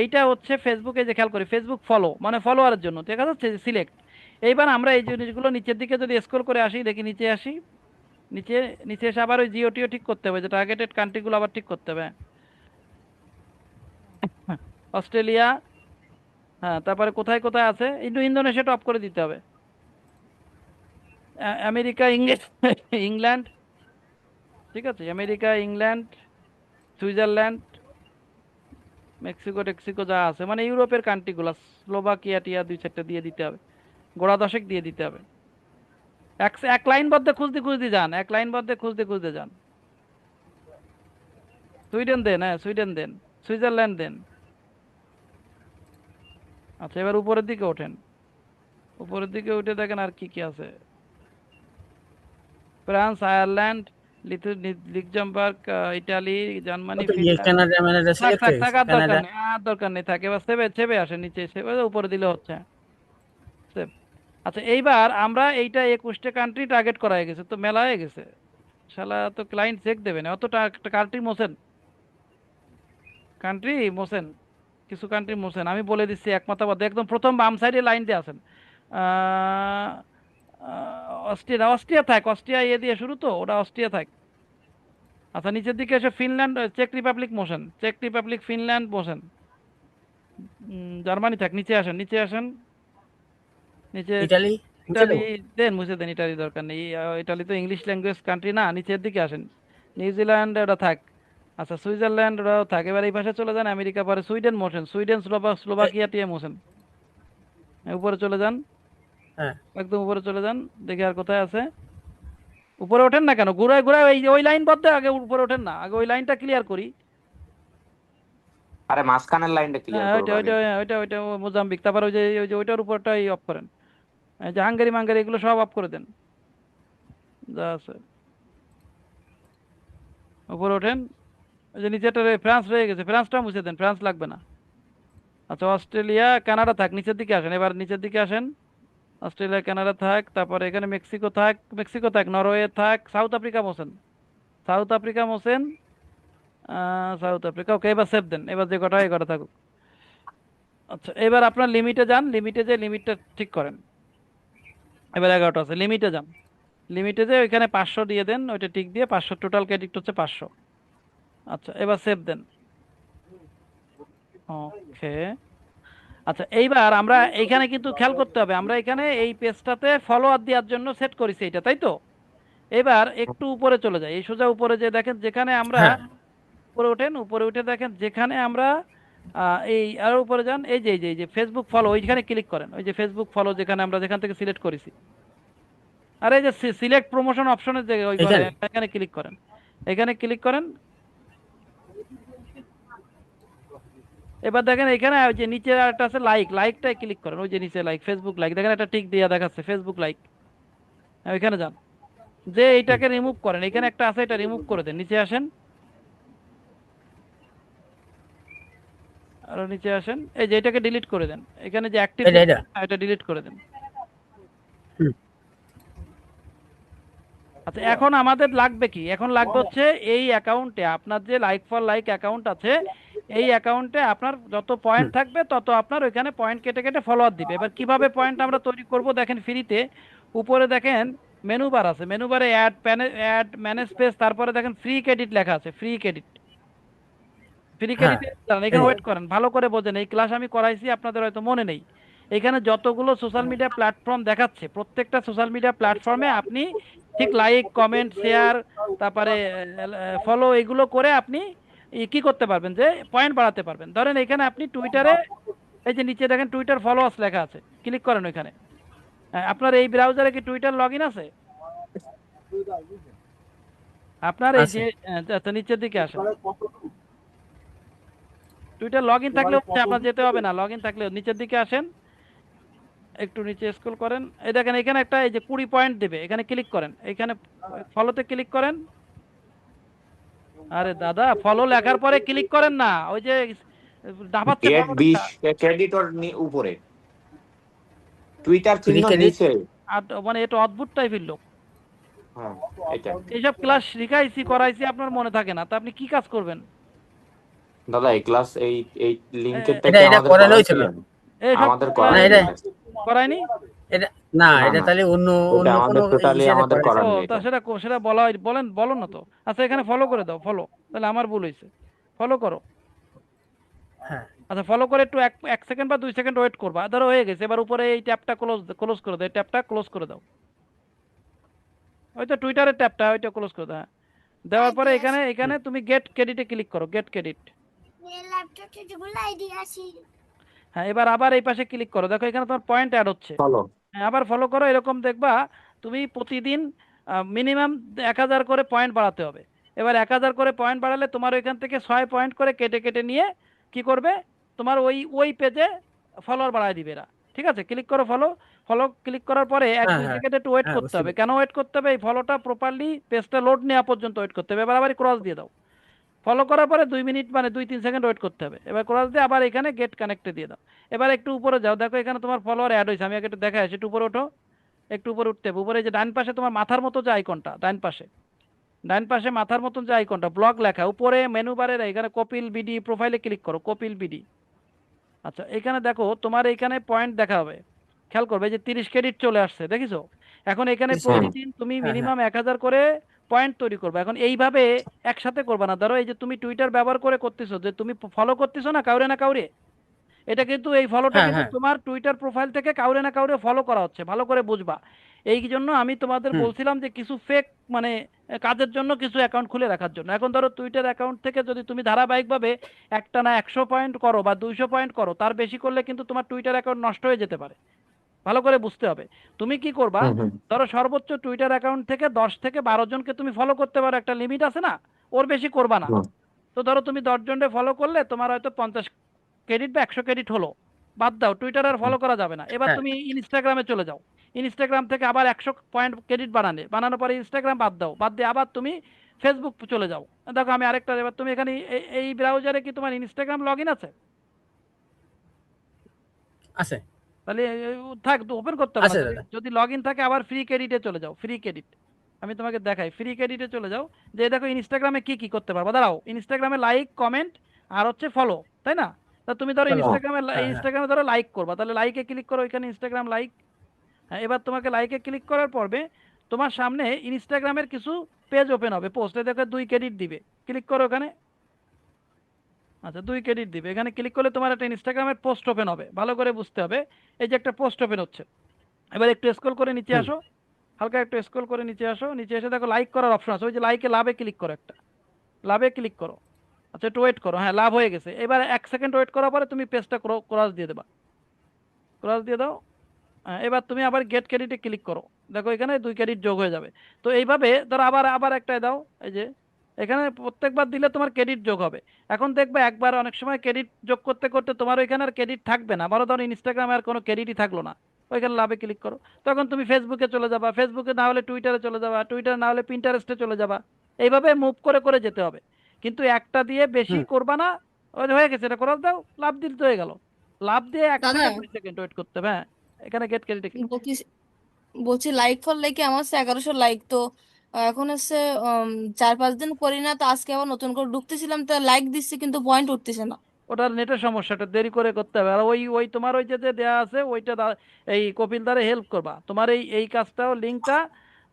এইটা হচ্ছে ফেসবুকে যে খেয়াল করি ফেসবুক ফলো মানে ফলোয়ারের জন্য, ঠিক আছে, সিলেক্ট। এইবার আমরা এই জিনিসগুলো নিচের দিকে যদি স্ক্রল করে আসি, দেখি নিচে আসি, নিচে নিচে এসে আবার ওই জিওটিও ঠিক করতে হবে, যে টার্গেটেড কান্ট্রিগুলো আবার ঠিক করতে হবে। হ্যাঁ, অস্ট্রেলিয়া, হ্যাঁ, তারপরে কোথায় কোথায় আছে, ইন্দোনেশিয়াটা অফ করে দিতে হবে। আমেরিকা, ইংল্যান্ড, ঠিক আছে, আমেরিকা, ইংল্যান্ড, সুইজারল্যান্ড, মেক্সিকো টেক্সিকো যা আছে, মানে ইউরোপের কান্ট্রিগুলো, স্লোভাকিয়া টিয়া দুই চারটা দিয়ে দিতে হবে, গোড়া দশেক দিয়ে দিতে হবে। এক এক লাইন বদ্ধে খুঁজতে খুঁজতে যান, এক লাইন বদ্ধে খুঁজতে খুঁজতে যান। সুইডেন দেন, হ্যাঁ সুইডেন দেন, সুইজারল্যান্ড দেন। আচ্ছা, এবার উপরের দিকে ওঠেন, উপরের দিকে উঠে দেখেন আর কি কি আছে। ফ্রান্স, আয়ারল্যান্ড, লিক্সেমবার্গ, ইটালি, জার্মানি, তো ইয়ে ফিনল্যান্ড। কানাডা ম্যানাডা থাক সিলেক্ট থাক হয়ে থাক, গেছে আর দরকার কানাডা। নেই, আর দরকার নেই, থাক। এবার সেভে সেভে আসে, নিচে সেভে উপরে দিলে হচ্ছে। সেভ। আচ্ছা, এইবার আমরা এইটা 21টা কান্ট্রি টার্গেট করা হয়ে গেছে, তো মেলা হয়ে গেছে। শালা তো ক্লায়েন্ট চেক দেবে না, অত কান্ট্রি মোছেন, কান্ট্রি মোছেন, কিছু কান্ট্রি মোছেন। আমি বলে দিচ্ছি এক মাথা বাদ, একদম প্রথম বাম সাইডে লাইন দিয়ে আছেন। আহ, অস্ট্রিয়া, অস্ট্রিয়া থাক, অস্ট্রিয়া ইয়ে দিয়ে শুরু, তো ওটা অস্ট্রিয়া থাক। আচ্ছা, নিচের দিকে এসে ফিনল্যান্ড, চেক রিপাবলিক মোশন, চেক রিপাবলিক, ফিনল্যান্ড মোশন, জার্মানি থাক, নিচে আসেন, নিচে আসেন, নিচে। ইটালি মুছে ইটালি দেবো। দেন, মুছে দেন, ইটালি দরকার নেই। ইটালি তো ইংলিশ ল্যাঙ্গুয়েজ কান্ট্রি না, নিচের দিকে আসেন। নিউজিল্যান্ড ওটা থাক। আচ্ছা, সুইজারল্যান্ড ওটাও থাক। এবার এই পাশে চলে যান, আমেরিকা, পরে সুইডেন মোশন, সুইডেন, স্লোভাকিয়া টিয়ে মোশন। উপরে চলে যান, হ্যাঁ, একদম উপরে চলে যান, দেখি আর কোথায় আছে। উপরে ওঠেন না কেন, ঘুরায় ঘুরায় ওই লাইন বদ্ধ, আগে উপরে ওঠেন না, আগে ওই লাইনটা ক্লিয়ার করি। আরে মাঝখানের লাইনটা ক্লিয়ার হ্যাঁ, করবো ওইটা আগে। ওইটা ওইটা ওইটা মোজাম্বিক, তারপর ওই যে ওইটার উপরটাই অফ করেন। এই যে হাঙ্গেরি মাঙ্গেরি এগুলো সব অফ করে দেন, যা আছে। উপরে ওঠেন, ওই যে নিচেটা ফ্রান্স রয়ে গেছে, ফ্রান্সটা মুছে দেন, ফ্রান্স লাগবে না। আচ্ছা, অস্ট্রেলিয়া, কানাডা থাক, নিচের দিকে আসেন, এবার নিচের দিকে আসেন। অস্ট্রেলিয়া, কানাডা থাক, তারপরে এখানে মেক্সিকো থাক, মেক্সিকো থাক, নরওয়ে থাক, সাউথ আফ্রিকা মোছেন, সাউথ আফ্রিকা মোছেন, সাউথ আফ্রিকা, ওকে। এবার সেভ দেন, এবার যে কটা এই কটা থাকুক। আচ্ছা, এবার আপনার লিমিটে যান, লিমিটে যে লিমিটটা ঠিক করেন। এবার 11টা আছে, লিমিটে যান, লিমিটে যে ওইখানে 500 দিয়ে দেন, ওইটা টিক দিয়ে 500, টোটাল ক্রেডিট হচ্ছে 500। আচ্ছা, এবার সেভ দেন, ওকে। আচ্ছা, এইবার আমরা এইখানে কিন্তু খেয়াল করতে হবে, আমরা এখানে এই পেজটাতে ফলোয়ার দেওয়ার জন্য সেট করেছি এটা, তাই তো? এবার একটু উপরে চলে যাই, এই সোজা উপরে যে দেখেন, যেখানে আমরা হ্যাঁ, উপরে ওঠেন, উপরে উঠে দেখেন যেখানে আমরা এই আরো উপরে যান, এই যে ফেসবুক ফলো, ওইখানে ক্লিক করেন, ওই যে ফেসবুক ফলো যেখানে আমরা যেখান থেকে সিলেক্ট করেছি। আর এই যে সিলেক্ট প্রমোশন অপশনের যে ওই ঘরে, এখানে এখানে ক্লিক করেন, এখানে ক্লিক করেন। এবার দেখেন এখানে ওই যে নিচে একটা আছে লাইক, লাইকটাই ক্লিক করেন, ওই যে নিচে লাইক, ফেসবুক লাইক, দেখেন একটা টিক দিয়ে দেখাচ্ছে ফেসবুক লাইক। ওইখানে যান, যে হুম, এইটাকে রিমুভ করেন, এখানে একটা আছে, এটা রিমুভ করে দেন, নিচে আসেন, আরো নিচে আসেন, এই যে এটাকে ডিলিট করে দেন, এখানে যে অ্যাক্টিভ এটা এটা এটা ডিলিট করে দেন। হুম, আচ্ছা, এখন আমাদের লাগবে কি, এখন লাগবে হচ্ছে এই অ্যাকাউন্টে আপনার যে লাইক ফর লাইক অ্যাকাউন্ট আছে, এই অ্যাকাউন্টে আপনার যত পয়েন্ট হুম, থাকবে তত আপনার ওইখানে পয়েন্ট কেটে কেটে ফলোয়ার দিবে। এবার কিভাবে পয়েন্ট আমরা তৈরি করব, দেখেন ফ্রিতে উপরে দেখেন মেনু বার আছে, মেনু বারে অ্যাড ম্যানেজ পেজ, তারপরে দেখেন ফ্রি ক্রেডিট লেখা আছে, ফ্রি ক্রেডিট, ফ্রি হ্যাঁ, ক্রেডিটে দাঁড়ান, এই এখানে যে ওয়েট করেন, ভালো করে বোঝেন, এই ক্লাস আমি করাইছি, আপনাদের হয়তো মনে নেই। এখানে যতগুলো সোশ্যাল মিডিয়া প্ল্যাটফর্ম দেখাচ্ছে, প্রত্যেকটা সোশ্যাল মিডিয়া প্ল্যাটফর্মে আপনি ঠিক লাইক, কমেন্ট, শেয়ার, তারপরে ফলো, এগুলো করে আপনি কি করতে পারবেন, যে পয়েন্ট বাড়াতে পারবেন। ধরেন এখানে আপনি টুইটারে, এই যে নিচে দেখেন টুইটার ফলোয়ার্স লেখা আছে, ক্লিক করেন ওইখানে। আপনার এই ব্রাউজারে কি টুইটার লগ ইন আছে? আপনার এই আছে। যে আচ্ছা, নিচের দিকে আসেন, টুইটার লগ ইন থাকলে হচ্ছে, আপনার যেতে হবে না, লগ ইন থাকলে নিচের দিকে আসেন, একটু নিচে স্ক্রল করেন, এই দেখেন এখানে একটা এই যে 20 পয়েন্ট দেবে, এখানে ক্লিক করেন, এখানে ফলোতে ক্লিক করেন। আরে দাদা, ফলো লেখার পরে ক্লিক করেন না, ওই যে দাবাচ্ছে গেট ফলো 20 লেখা। ক্রেডিটর উপরে। টুইটার ফ্রি চিহ্ন ক্রেডিট নিচে। আর মানে এটা অদ্ভুত টাইপের লোক। হ্যাঁ, এটা এইসব ক্লাস শিখাইছি করাইছি আপনার মনে থাকে না, তা আপনি কি কাজ করবেন? দাদা এই ক্লাস এই লিংকেরটা এটা কি এটা আমাদের করানোই ছিল। করাইছিলেন? এইসব আমাদের না করায়নি এটা এটা। করায়নি। এটা না, না এটা না, তাহলে অন্য এটা অন্য কোনো আমাদের টোটালি ইসেতে আমাদের করাইছে। ও করাননি তা এটা। সেটা সেটা বলা বলেন, বলো না তো। আচ্ছা এখানে ফলো করে দাও, ফলো, তাহলে আমার ভুল হয়েছে। ফলো করো। হ্যাঁ আচ্ছা ফলো করে একটু 1 সেকেন্ড বা 2 সেকেন্ড ওয়েট করবা, ধরো হয়ে গেছে। এবার উপরে এই ট্যাবটা ক্লোজ ক্লোজ করে দাও, এই ট্যাবটা ক্লোজ করে দাও। ওই তো টুইটারের ট্যাবটা ওইটা ক্লোজ করে দাও, হ্যাঁ। দেওয়ার পরে এখানে হুম, এখানে তুমি গেট ক্রেডিটে ক্লিক করো, গেট ক্রেডিট। হ্যাঁ এবার আবার এই পাশে ক্লিক করো, দেখো এখানে তোমার পয়েন্ট অ্যাড হচ্ছে। চলো। হ্যাঁ আবার ফলো করো, এরকম দেখবা তুমি প্রতিদিন মিনিমাম 1,000 করে পয়েন্ট বাড়াতে হবে। এবার 1,000 করে পয়েন্ট বাড়ালে তোমার ওইখান থেকে 6 পয়েন্ট করে কেটে কেটে নিয়ে কি করবে, তোমার ওই ওই পেজে ফলোয়ার বাড়ায় দিবে এরা। ঠিক আছে, ক্লিক করো ফলো। ফলো ক্লিক করার পরে এক হ্যাঁ দুই হ্যাঁ সেকেন্ড একটু ওয়েট হ্যাঁ, করতে বুঝতে হবে। পেরেছি। কেন ওয়েট করতে হবে? এই ফলোটা প্রপারলি পেজটা লোড নেওয়া পর্যন্ত ওয়েট করতে হবে। এবার আবার ক্রস দিয়ে দাও। ফলো করার পরে 2 মিনিট মানে 2-3 সেকেন্ড ওয়েট করতে হবে। এবার ক্রস দিয়ে আবার এখানে গেট কানেক্টে দিয়ে দাও। এবার একটু উপরে যাও, দেখো এখানে তোমার ফলোয়ার অ্যাড হয়েছে। আমি আগে একটু দেখাই আসি, একটু উপরে ওঠো। একটু উপরে উঠতে হবে। উপরে যে ডান পাশে তোমার মাথার মতো যে আইকনটা, ডান পাশে, ডান পাশে মাথার মতন যে আইকনটা ব্লগ লেখা, উপরে মেনু বারের এখানে কপিল বিডি প্রোফাইলে ক্লিক করো, কপিল বিডি। আচ্ছা এখানে দেখো তোমার এখানে পয়েন্ট দেখা হবে, খেয়াল করবে যে 30 ক্রেডিট চলে আসছে, দেখিছো? এখন এখানে হ্যাঁ প্রতিদিন তুমি হ্যাঁ হ্যাঁ মিনিমাম 1,000 করে পয়েন্ট তৈরি করবে। এখন এইভাবে একসাথে করবে না। ধরো এই যে তুমি টুইটার ব্যবহার করে করতেছো, যে তুমি ফলো করতেছো না কাউরে না কাউরে, এটা কিন্তু এই ফলোটা হ্যাঁ কিন্তু হ্যাঁ, তোমার টুইটার প্রোফাইল থেকে কাউরে না কাউরে ফলো করা হচ্ছে, ভালো করে বুঝবা। এই জন্য আমি তোমাদের হুম বলছিলাম যে কিছু ফেক মানে কাজের জন্য কিছু অ্যাকাউন্ট খুলে রাখার জন্য। এখন ধরো টুইটার অ্যাকাউন্ট থেকে যদি তুমি ধারাবাহিকভাবে একটা না 100 পয়েন্ট করো বা 200 পয়েন্ট করো, তার বেশি করলে কিন্তু তোমার টুইটার অ্যাকাউন্ট নষ্ট হয়ে যেতে পারে। ভালো করে বুঝতে হবে। তুমি কি করবা, হুম হুম ধরো সর্বোচ্চ টুইটার অ্যাকাউন্ট থেকে 10 থেকে 12 জনকে তুমি ফলো করতে পারো, একটা লিমিট আছে না, ওর বেশি করবা না। হুম তো ধরো তুমি 10 জনকে ফলো করলে তোমার হয়তো 50 ক্রেডিট বা 100 ক্রেডিট হলো, বাদ দাও, টুইটার আর হুম। ফলো করা যাবে না। এবার হ্যাঁ তুমি ইনস্টাগ্রামে চলে যাও। ইনস্টাগ্রাম থেকে আবার 100 পয়েন্ট ক্রেডিট বানানোর পরে ইনস্টাগ্রাম বাদ দাও, বাদ দিয়ে আবার তুমি ফেসবুক চলে যাও। দেখো আমি আরেকটা, এবার তুমি এখানে এই ব্রাউজারে কি তোমার ইনস্টাগ্রাম লগ ইন আছে? আছে তাহলে থাক, ওপেন করতে হবে না। আছে যদি দাদা। যদি লগ ইন থাকে আবার ফ্রি ক্রেডিটে চলে যাও, ফ্রি ক্রেডিট। আমি তোমাকে দেখাই, ফ্রি ক্রেডিটে চলে যাও। যে দেখো ইনস্টাগ্রামে কি কি করতে পারবো, দাঁড়াও, ইনস্টাগ্রামে লাইক কমেন্ট আর হচ্ছে ফলো, তাই না? তা তুমি ধরো চলো। ইনস্টাগ্রামে হ্যাঁ হ্যাঁ ইনস্টাগ্রামে ধরো লাইক করবা, তাহলে লাইকে ক্লিক করো, এখানে ইনস্টাগ্রাম লাইক। হ্যাঁ এবার তোমাকে লাইকে ক্লিক করার পর্বে তোমার সামনে ইনস্টাগ্রামের কিছু পেজ ওপেন হবে, পোস্টে দেখো 2 ক্রেডিট দিবে, ক্লিক করো ওখানে। আচ্ছা 2 ক্রেডিট দিবে, এখানে ক্লিক করলে তোমার একটা ইনস্টাগ্রামের পোস্ট ওপেন হবে, ভালো করে বুঝতে হবে। এই যে একটা পোস্ট ওপেন হচ্ছে। এবার একটু স্ক্রল করে নিচে হুম আসো, হালকা একটু স্ক্রল করে নিচে আসো, নিচে এসে দেখো লাইক করার অপশন আছে, ওই যে লাইকে লাভে ক্লিক করো একটা, লাভে ক্লিক করো। আচ্ছা একটু ওয়েট করো, হ্যাঁ লাভ হয়ে গেছে। এবার 1 সেকেন্ড ওয়েট করার পরে তুমি পেজটা ক্রস দিয়ে দেবা, ক্রস দিয়ে দাও। হ্যাঁ, এবার তুমি আবার গেট ক্রেডিটে ক্লিক করো, দেখো এখানে 2 ক্রেডিট যোগ হয়ে যাবে। তো এইভাবে ধরো আবার আবার একটা দাও, এই যে এখানে প্রত্যেকবার দিলে তোমার ক্রেডিট যোগ হবে। এখন দেখবে একবার অনেক সময় ক্রেডিট যোগ করতে করতে তোমার ওইখানে আর ক্রেডিট থাকবে না, বড় ধরো ইনস্টাগ্রামে আর কোনো ক্রেডিটই থাকলো না, ওইখানে লাভে ক্লিক করো। তখন তুমি ফেসবুকে চলে যাবা, ফেসবুকে না হলে টুইটারে চলে যাবা, টুইটার না হলে পিন্টারেস্টে চলে যাবা। এইভাবে মুভ করে করে যেতে হবে, কিন্তু একটা দিয়ে বেশি হুম। করবা না। ওই যে হয়ে গেছে, এটা ক্রস দাও, লাভ দিতে হয়ে গেল। লাভ দিয়ে এক দাদা থেকে 2 সেকেন্ড ওয়েট করতে হবে, হ্যাঁ। এখানে গেট ক্রেডিটে ক্লিক। বলছি বলছি লাইক ফর লাইকে আমার হচ্ছে 1100 লাইক তো। এখন হচ্ছে 4-5 দিন করি না, তো আজকে আবার নতুন করে ঢুকতেছিলাম, তো লাইক দিচ্ছি কিন্তু পয়েন্ট উঠতেছে না। ওটার নেটের সমস্যাটা, দেরি করে করতে হবে। আর ওই ওই তোমার ওই যে যে দেয়া আছে ওইটা এই কপিলদারে হেল্প করবা। তোমার এই এই কাজটাও লিঙ্কটা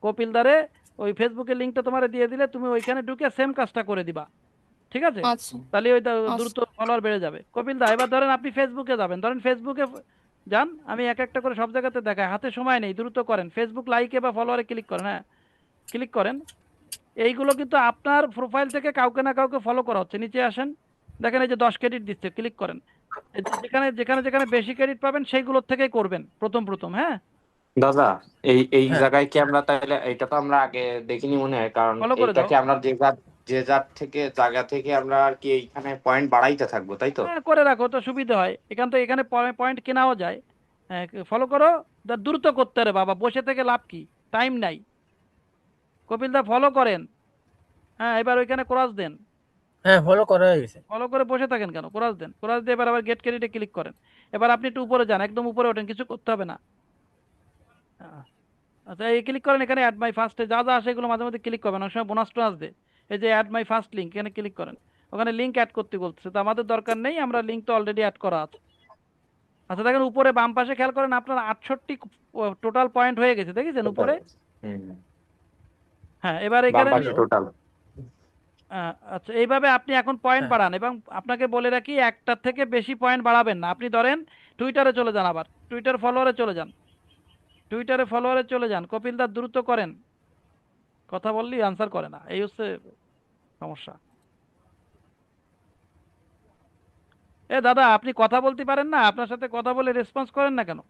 কপিলদারে, ওই ফেসবুকের লিঙ্কটা তোমার দিয়ে দিলে তুমি ওইখানে ঢুকে সেম কাজটা করে দিবা। ঠিক আছে, আচ্ছা তাহলে ওই আচ্ছা দ্রুত ফলোয়ার বেড়ে যাবে। কপিলদা এবার ধরেন আপনি ফেসবুকে যাবেন, ধরেন ফেসবুকে যান, আমি এক একটা করে সব জায়গাতে দেখাই, হাতে সময় নেই, দ্রুত করেন। ফেসবুক লাইকে বা ফলোয়ারে ক্লিক করেন, হ্যাঁ ক্লিক করেন। এইগুলো কিন্তু আপনার প্রোফাইল থেকে কাউকে না কাউকে ফলো করা হচ্ছে। নিচে আসেন, দেখেন এই যে 10 ক্রেডিট দিচ্ছে, ক্লিক করেন। এই যে যেখানে যেখানে যেখানে বেশি ক্রেডিট পাবেন সেইগুলোর থেকেই করবেন প্রথম প্রথম, হ্যাঁ। দাদা এই এই হ্যাঁ জায়গায় কি আমরা তাহলে, এটা তো আমরা আগে দেখিনি মনে হয়, কারণ ফলো করে এইটা দাও, কি আমরা যে যার থেকে জায়গা থেকে আমরা আর কি এইখানে পয়েন্ট বাড়াইতে থাকবো, তাই তো? হ্যাঁ করে রাখো তো সুবিধা হয়, এখান থেকে এখানে পয়েন্ট কেনাও যায়। হ্যাঁ ফলো করো। দ্রুত করতে রে বাবা, বসে থেকে লাভ কি, টাইম নাই। কপিল দা ফলো করেন, হ্যাঁ এবার ওইখানে ক্রস দেন। হ্যাঁ, ফলো করা হয়ে গেছে। ফলো করে বসে থাকেন কেন, ক্রস দেন, ক্রস দিয়ে এবার আবার গেট ক্রেডিটে ক্লিক করেন। এবার আপনি একটু উপরে যান, একদম উপরে ওঠেন, কিছু করতে হবে না। আচ্ছা, এই ক্লিক করেন এখানে অ্যাড মাই ফার্স্টে যা যা আসে এগুলো মাঝে মধ্যে ক্লিক করবেন, অনেক সময় বোনাস টোনাস দেয়। এই যে অ্যাড মাই ফার্স্ট লিঙ্ক, এখানে ক্লিক করেন, ওখানে লিঙ্ক অ্যাড করতে বলছে, তো আমাদের দরকার নেই, আমরা লিঙ্ক তো অলরেডি অ্যাড করা আছে। আচ্ছা দেখেন উপরে বাম পাশে খেয়াল করেন, আপনার 68 টোটাল পয়েন্ট হয়ে গেছে, দেখেছেন উপরে? হ্যাঁ, এবার বাম এখানে পাশে টোটাল। আচ্ছা, এইভাবে আপনি এখন পয়েন্ট হ্যাঁ বাড়ান, এবং আপনাকে বলে রাখি একটার থেকে বেশি পয়েন্ট বাড়াবেন না। আপনি ধরেন টুইটারে চলে যান, আবার টুইটার ফলোয়ারে চলে যান, টুইটারে ফলোয়ারে চলে যান, কপিল দা দ্রুত করেন, কথা বললেই আনসার করে না, এই হচ্ছে সমস্যা। এ দাদা, আপনি কথা বলতে পারেন না? আপনার সাথে কথা বলে রেসপন্স করেন না কেন?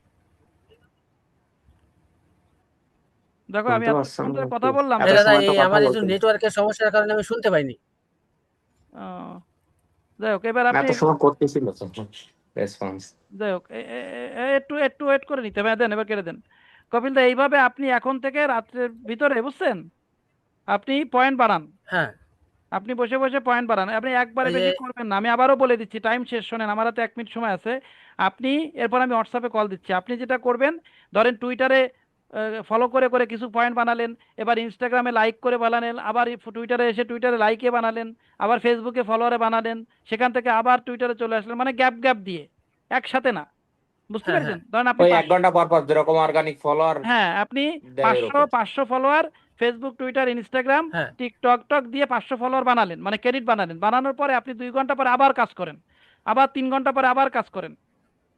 দেখো আমি শুনতে পাচ্ছেন এতক্ষণ ধরে না কথা কি? বললাম, এত দাদা, সময় তো এই কথা আমার একটু বলতে নেটওয়ার্কের সমস্যার কারণে আমি শুনতে পাইনি। আহ, যাই হোক এবার না, আপনি, এত সময় করতেছিল তো রেসপন্স। যাই হোক একটু একটু ওয়েট করে নিতে হবে। হ্যাঁ, দেন, এবার কেটে দেন। কপিল দা এইভাবে আপনি এখন থেকে রাত্রের ভিতরে, বুঝছেন, আপনি পয়েন্ট বাড়ান, হ্যাঁ, আপনি বসে বসে পয়েন্ট বাড়ান, আপনি একবারে এই যে বেশি করবেন না। আমি আবারও বলে দিচ্ছি, টাইম শেষ, শোনেন, আমার হাতে 1 মিনিট সময় আছে। আপনি, এরপর আমি হোয়াটসঅ্যাপে কল দিচ্ছি, আপনি যেটা করবেন, ধরেন টুইটারে ফলো করে করে কিছু পয়েন্ট বানালেন, এবার ইনস্টাগ্রামে লাইক করে বানালেন, আবার টুইটারে এসে টুইটারে লাইকে বানালেন, আবার ফেসবুকে ফলোয়ারে বানালেন, সেখান থেকে আবার টুইটারে চলে আসলেন, মানে গ্যাপ গ্যাপ দিয়ে, একসাথে না। বুঝতে হ্যাঁ পেরেছেন? হ্যাঁ ধরেন আপনি ওই 1 500, ঘন্টা পর পর যেরকম অর্গানিক ফলোয়ার হ্যাঁ আপনি দেয় 500 এরকম। 500 ফলোয়ার ফেসবুক, টুইটার, ইনস্টাগ্রাম, হ্যাঁ টিকটক টক দিয়ে 500 ফলোয়ার বানালেন, মানে ক্রেডিট বানালেন, বানানোর পরে আপনি 2 ঘন্টা পরে আবার কাজ করেন, আবার 3 ঘন্টা পরে আবার কাজ করেন,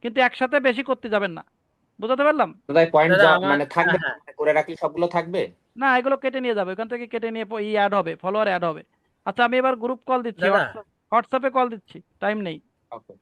কিন্তু একসাথে বেশি করতে যাবেন না। বুঝাতে পারলাম? তাই পয়েন্ট দাদা আমার, মানে হ্যাঁ থাকবে, হ্যাঁ করে রাখলে সবগুলো থাকবে। না, এগুলো কেটে নিয়ে যাবে, ওখান থেকে কেটে নিয়ে অ্যাড হবে, ফলোয়ার অ্যাড হবে। আচ্ছা, আমি এবার গ্রুপ কল দিচ্ছি, দাদা, হোয়াটসঅ্যাপে কল দিচ্ছি, টাইম নেই। ওকে।